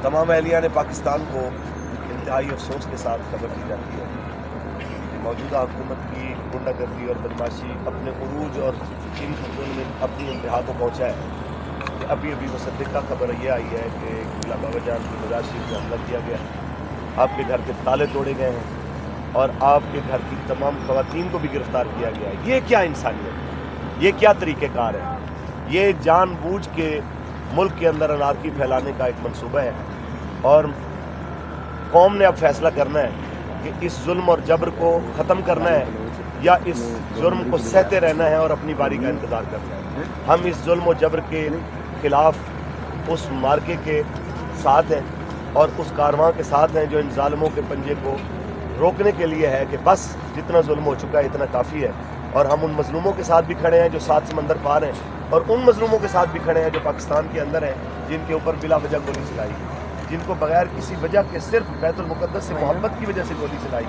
तमाम अहलिया ने पाकिस्तान को इंतहाई अफसोस के साथ खबर दी जाती है कि मौजूदा हुकूमत की गुंडागर्दी और बदमाशी अपने उरूज और इन में अपनी इंतहा को पहुँचा है कि अभी मुसद्दिक़ा खबर ये आई है कि किला बाबा जान की मज़ार शरीफ में हमला किया गया, आपके घर के ताले तोड़े गए हैं और आपके घर की तमाम ख़वातीन को भी गिरफ़्तार किया गया है। ये क्या इंसानियत है? ये क्या तरीक़ेकार है? ये जानबूझ के मुल्क के अंदर अनारकी फैलाने का एक मंसूबा है और कौम ने अब फैसला करना है कि इस जुल्म और जबर को ख़त्म करना है या इस जुर्म को सहते रहना है और अपनी बारी का इंतज़ार करना है। हम इस जुल्म और जबर के ख़िलाफ़ उस मार्के के साथ हैं और उस कारवां के साथ हैं जो इन ज़ालिमों के पंजे को रोकने के लिए है कि बस जितना जुल्म हो चुका है इतना काफ़ी है। और हम उन मजलूमों के साथ भी खड़े हैं जो 7 समंदर पार हैं और उन मजलूमों के साथ भी खड़े हैं जो पाकिस्तान के अंदर हैं, जिनके ऊपर बिला वजह गोली चलाई, जिनको बगैर किसी वजह के सिर्फ बैतुल मुक़द्दस से मोहब्बत की वजह से गोली चलाई।